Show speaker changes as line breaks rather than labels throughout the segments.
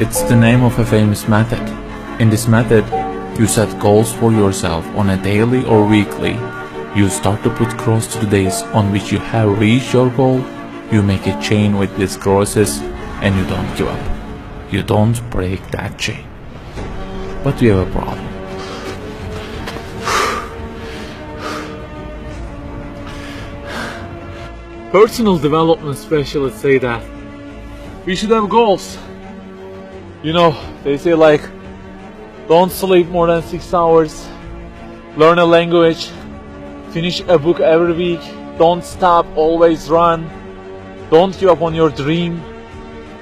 It's the name of a famous method. In this method, you set goals for yourself on a daily or weekly. You start to put cross to the days on which you have reached your goal. You make a chain with these crosses and you don't give up. You don't break that chain. But you have a problem.
Personal development specialists say that we should have goals. You know, they say like, don't sleep more than 6 hours, learn a language, finish a book every week, don't stop, always run, don't give up on your dream,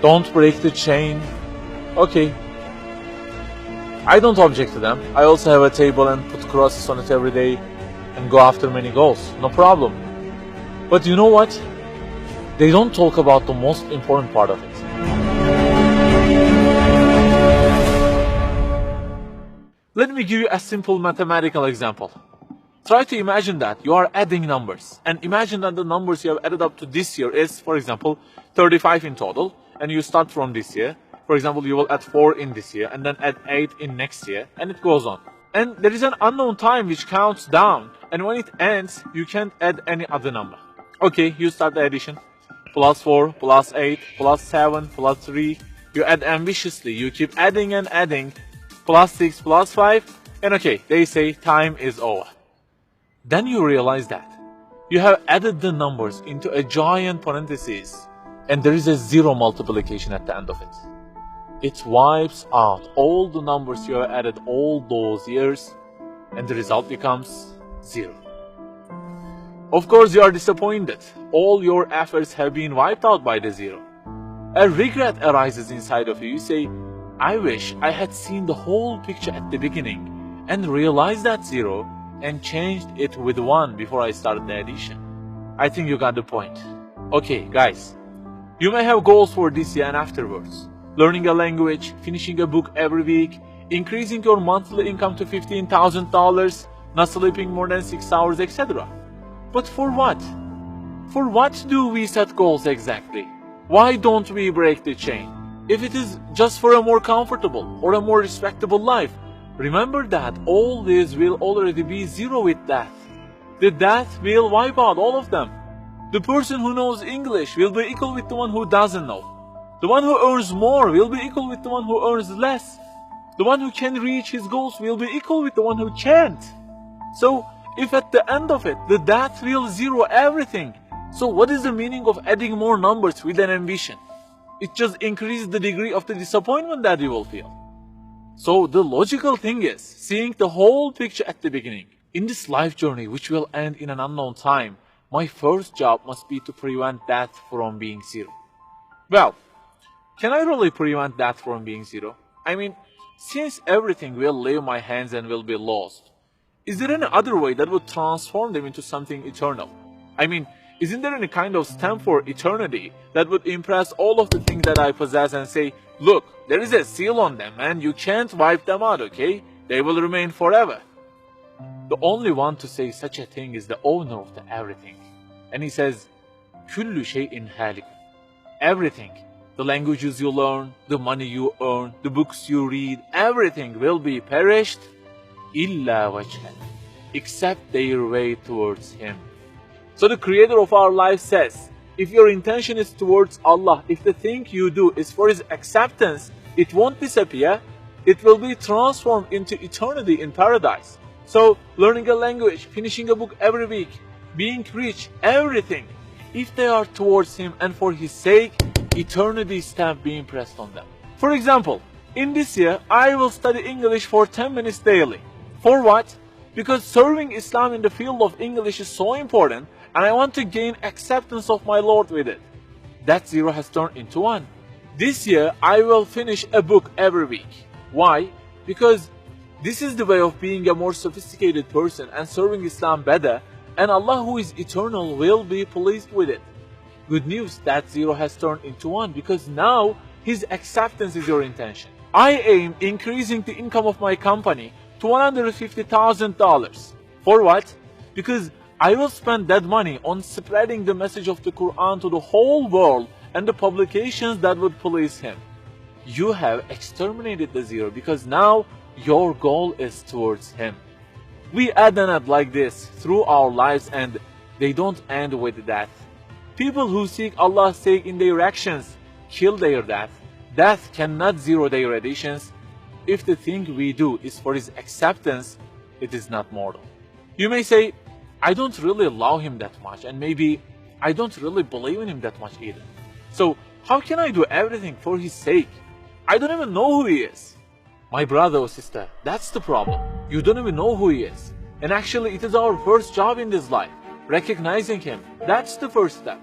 don't break the chain. Okay, I don't object to them. I also have a table and put crosses on it every day and go after many goals, no problem. But you know what? They don't talk about the most important part of it. Let me give you a simple mathematical example. Try to imagine that you are adding numbers, and imagine that the numbers you have added up to this year is, for example, 35 in total, and you start from this year. For example, you will add 4 in this year, and then add 8 in next year, and it goes on. And there is an unknown time which counts down, and when it ends, you can't add any other number. Okay, you start the addition. Plus 4, plus 8, plus 7, plus 3. You add ambitiously, you keep adding and adding. Plus 6, plus 5, and okay, they say time is over. Then you realize that you have added the numbers into a giant parenthesis, and there is a zero multiplication at the end of it. It wipes out all the numbers you have added all those years, and the result becomes 0. Of course, you are disappointed. All your efforts have been wiped out by the 0. A regret arises inside of you. You say, I wish I had seen the whole picture at the beginning and realized that 0 and changed it with 1 before I started the addition. I think you got the point. Okay, guys, you may have goals for this year and afterwards. Learning a language, finishing a book every week, increasing your monthly income to $15,000, not sleeping more than 6 hours, etc. But for what? For what do we set goals exactly? Why don't we break the chain? If it is just for a more comfortable or a more respectable life, remember that all this will already be 0 with death. The death will wipe out all of them. The person who knows English will be equal with the one who doesn't know. The one who earns more will be equal with the one who earns less. The one who can reach his goals will be equal with the one who can't. So, if at the end of it, the death will 0 everything, so what is the meaning of adding more numbers with an ambition? It just increases the degree of the disappointment that you will feel. So the logical thing is, seeing the whole picture at the beginning. In this life journey, which will end in an unknown time, my first job must be to prevent death from being 0. Well, can I really prevent death from being 0? I mean, since everything will leave my hands and will be lost, is there any other way that would transform them into something eternal? I mean, isn't there any kind of stamp for eternity that would impress all of the things that I possess and say, look, there is a seal on them and you can't wipe them out, okay? They will remain forever. The only one to say such a thing is the owner of the everything. And he says, كُلُّ شَيْءٍ هَالِكٌ. Everything, the languages you learn, the money you earn, the books you read, everything will be perished, إِلَّا وَجْهًا, except their way towards Him. So the Creator of our life says, if your intention is towards Allah, if the thing you do is for His acceptance, it won't disappear, it will be transformed into eternity in paradise. So learning a language, finishing a book every week, being rich, everything, if they are towards Him and for His sake, eternity stamp being pressed on them. For example, in this year, I will study English for 10 minutes daily. For what? Because serving Islam in the field of English is so important, and I want to gain acceptance of my Lord with it. That 0 has turned into 1. This year, I will finish a book every week. Why? Because this is the way of being a more sophisticated person and serving Islam better, and Allah who is eternal will be pleased with it. Good news, that 0 has turned into 1 because now His acceptance is your intention. I aim increasing the income of my company to $150,000. For what? Because I will spend that money on spreading the message of the Quran to the whole world and the publications that would please Him. you have exterminated the zero, because now your goal is towards him. We add and add like this through our lives, and they don't end with death. People who seek Allah's sake in their actions kill their death. Death cannot zero their additions. If the thing we do is for his acceptance, it is not mortal. You may say, I don't really love him that much, and maybe I don't really believe in him that much either. So how can I do everything for his sake? I don't even know who he is. My brother or sister, that's the problem. You don't even know who he is. And actually, it is our first job in this life, recognizing him. That's the first step.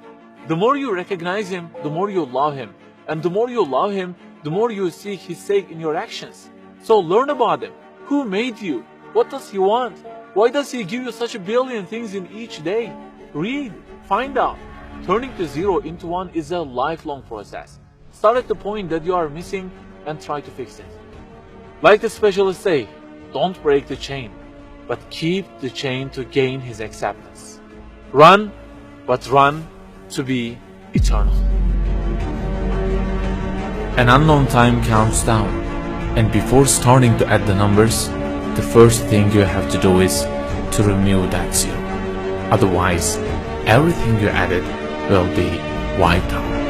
The more you recognize him, the more you love him. And the more you love him, the more you seek his sake in your actions. So learn about him. Who made you? What does he want? Why does he give you such a billion things in each day? Read, find out. Turning the zero into one is a lifelong process. Start at the point that you are missing and try to fix it. Like the specialists say, don't break the chain, but keep the chain to gain his acceptance. Run, but run to be eternal.
An unknown time counts down, and before starting to add the numbers, the first thing you have to do is to remove that zero. Otherwise, everything you added will be wiped out.